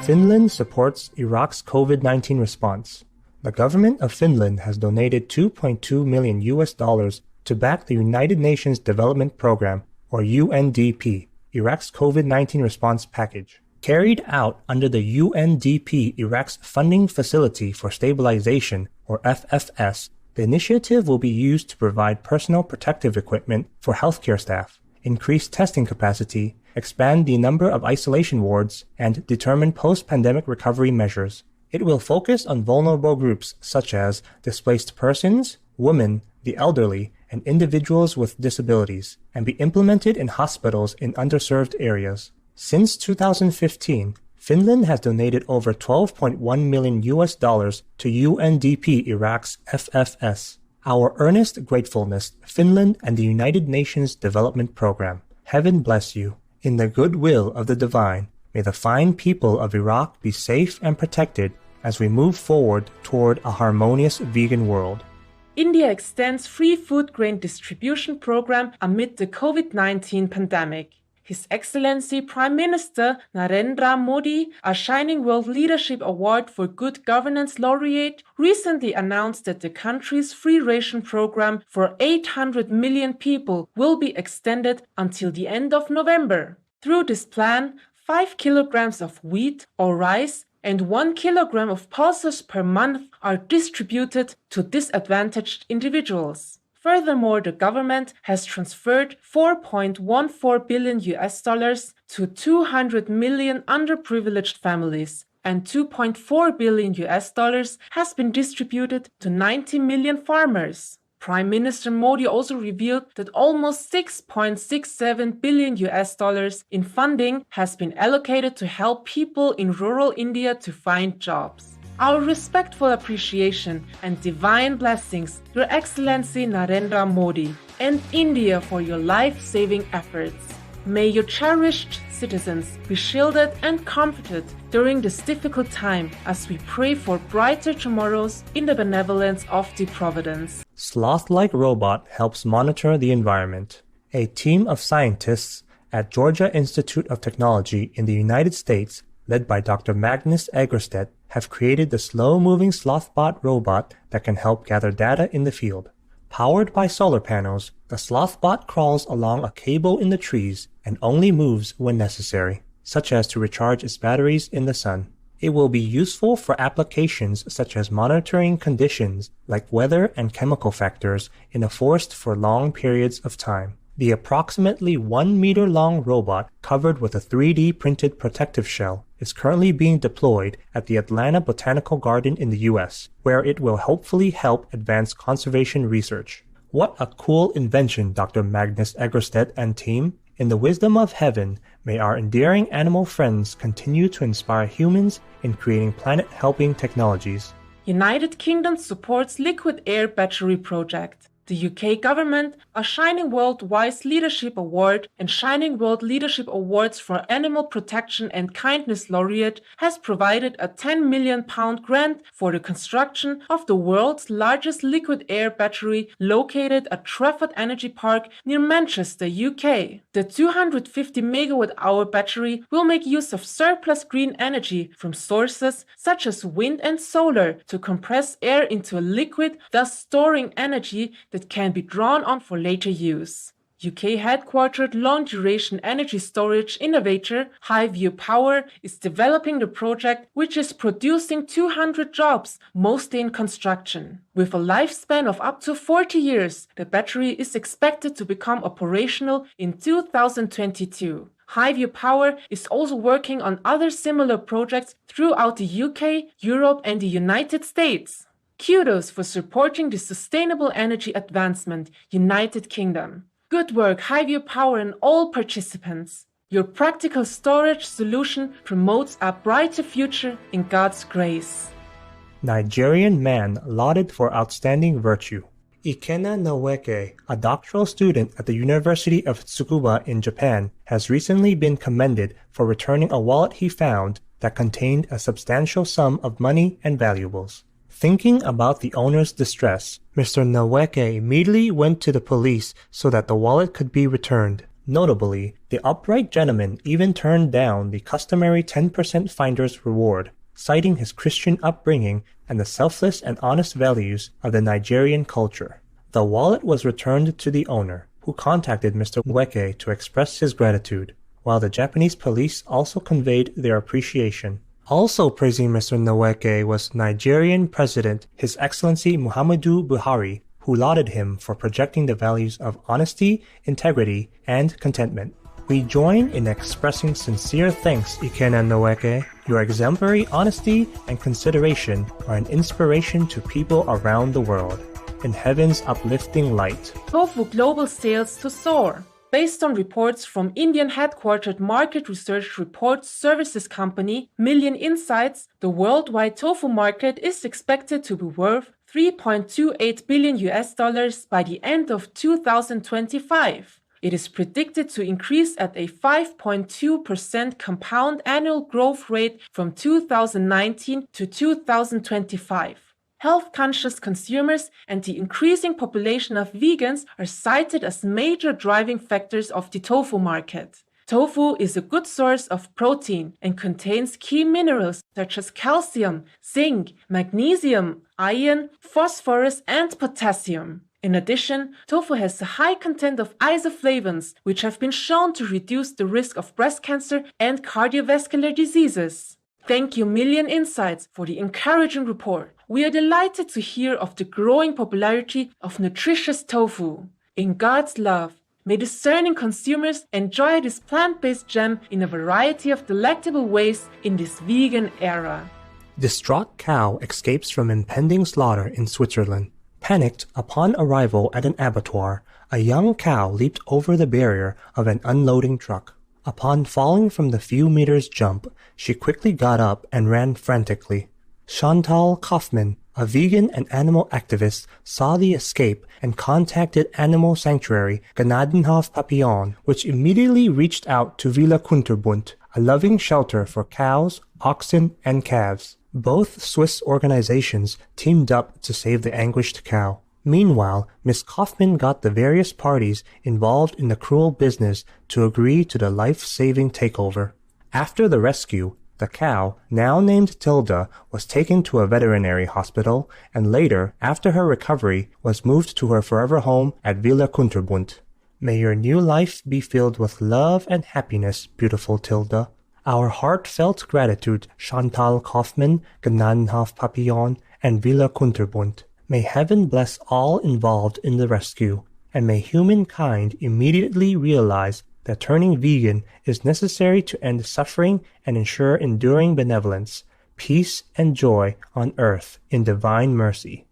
Finland supports Iraq's COVID-19 response. The government of Finland has donated $2.2 million to back the United Nations Development Program, or UNDP, Iraq's COVID-19 response package. Carried out under the UNDP Iraq's Funding Facility for Stabilization, or FFS, the initiative will be used to provide personal protective equipment for healthcare staff, increase testing capacity, expand the number of isolation wards, and determine post-pandemic recovery measures. It will focus on vulnerable groups such as displaced persons, women, the elderly, and individuals with disabilities, and be implemented in hospitals in underserved areas. Since 2015, Finland has donated over $12.1 million to UNDP Iraq's FFS. Our earnest gratefulness, Finland and the United Nations Development Program. Heaven bless you. In the goodwill of the divine, may the fine people of Iraq be safe and protected as we move forward toward a harmonious vegan world. India extends free food grain distribution program amid the COVID-19 pandemic. His Excellency Prime Minister Narendra Modi, a Shining World Leadership Award for Good Governance laureate, recently announced that the country's free ration program for 800 million people will be extended until the end of November. Through this plan, 5 kilograms of wheat or rice and 1 kilogram of pulses per month are distributed to disadvantaged individuals. Furthermore, the government has transferred $4.14 billion to 200 million underprivileged families, and $2.4 billion has been distributed to 90 million farmers. Prime Minister Modi also revealed that almost $6.67 billion in funding has been allocated to help people in rural India to find jobs. Our respectful appreciation and divine blessings, Your Excellency Narendra Modi, and India for your life-saving efforts. May your cherished citizens be shielded and comforted during this difficult time as we pray for brighter tomorrows in the benevolence of the Providence. Sloth-like robot helps monitor the environment. A team of scientists at Georgia Institute of Technology in the United States, led by Dr. Magnus Egerstedt, have created the slow-moving Slothbot robot that can help gather data in the field. Powered by solar panels, the Slothbot crawls along a cable in the trees and only moves when necessary, such as to recharge its batteries in the sun. It will be useful for applications such as monitoring conditions like weather and chemical factors in a forest for long periods of time. The approximately 1 meter long robot covered with a 3D printed protective shell is currently being deployed at the Atlanta Botanical Garden in the US, where it will hopefully help advance conservation research. What a cool invention, Dr. Magnus Egerstedt and team. In the wisdom of heaven, may our endearing animal friends continue to inspire humans in creating planet-helping technologies. United Kingdom supports Liquid Air Battery Project. The UK government, a Shining World Wise Leadership Award and Shining World Leadership Awards for Animal Protection and Kindness laureate, has provided a £10 million grant for the construction of the world's largest liquid air battery located at Trafford Energy Park near Manchester, UK. The 250 megawatt-hour battery will make use of surplus green energy from sources such as wind and solar to compress air into a liquid, thus storing energy that can be drawn on for later use. UK-headquartered long-duration energy storage innovator Highview Power is developing the project, which is producing 200 jobs, mostly in construction. With a lifespan of up to 40 years, the battery is expected to become operational in 2022. Highview Power is also working on other similar projects throughout the UK, Europe, and the United States. Kudos for supporting the sustainable energy advancement, United Kingdom. Good work, Highview Power and all participants. Your practical storage solution promotes a brighter future in God's grace. Nigerian man lauded for outstanding virtue. Ikenna Nweke, a doctoral student at the University of Tsukuba in Japan, has recently been commended for returning a wallet he found that contained a substantial sum of money and valuables. Thinking about the owner's distress, Mr. Nweke immediately went to the police so that the wallet could be returned. Notably, the upright gentleman even turned down the customary 10% finder's reward, citing his Christian upbringing and the selfless and honest values of the Nigerian culture. The wallet was returned to the owner, who contacted Mr. Nweke to express his gratitude, while the Japanese police also conveyed their appreciation. Also praising Mr. Nweke was Nigerian President His Excellency Muhammadu Buhari, who lauded him for projecting the values of honesty, integrity, and contentment. We join in expressing sincere thanks, Ikenna Nweke. Your exemplary honesty and consideration are an inspiration to people around the world. In heaven's uplifting light. Tofu global sales to soar. Based on reports from Indian-headquartered market research report services company Million Insights, the worldwide tofu market is expected to be worth $3.28 billion by the end of 2025. It is predicted to increase at a 5.2% compound annual growth rate from 2019 to 2025. Health-conscious consumers and the increasing population of vegans are cited as major driving factors of the tofu market. Tofu is a good source of protein and contains key minerals such as calcium, zinc, magnesium, iron, phosphorus, and potassium. In addition, tofu has a high content of isoflavones, which have been shown to reduce the risk of breast cancer and cardiovascular diseases. Thank you, Million Insights, for the encouraging report. We are delighted to hear of the growing popularity of nutritious tofu. In God's love, may discerning consumers enjoy this plant-based gem in a variety of delectable ways in this vegan era. Distraught cow escapes from impending slaughter in Switzerland. Panicked upon arrival at an abattoir, a young cow leaped over the barrier of an unloading truck. Upon falling from the few meters jump, she quickly got up and ran frantically. Chantal Kaufman, a vegan and animal activist, saw the escape and contacted animal sanctuary Gnadenhof Papillon, which immediately reached out to Villa Kunterbund, a loving shelter for cows, oxen, and calves. Both Swiss organizations teamed up to save the anguished cow. Meanwhile, Miss Kaufman got the various parties involved in the cruel business to agree to the life-saving takeover. After the rescue, the cow, now named Tilda, was taken to a veterinary hospital and later, after her recovery, was moved to her forever home at Villa Kunterbund. May your new life be filled with love and happiness, beautiful Tilda. Our heartfelt gratitude, Chantal Kaufman, Gnadenhof Papillon, and Villa Kunterbund. May heaven bless all involved in the rescue, and may humankind immediately realize that turning vegan is necessary to end suffering and ensure enduring benevolence, peace, and joy on earth in divine mercy.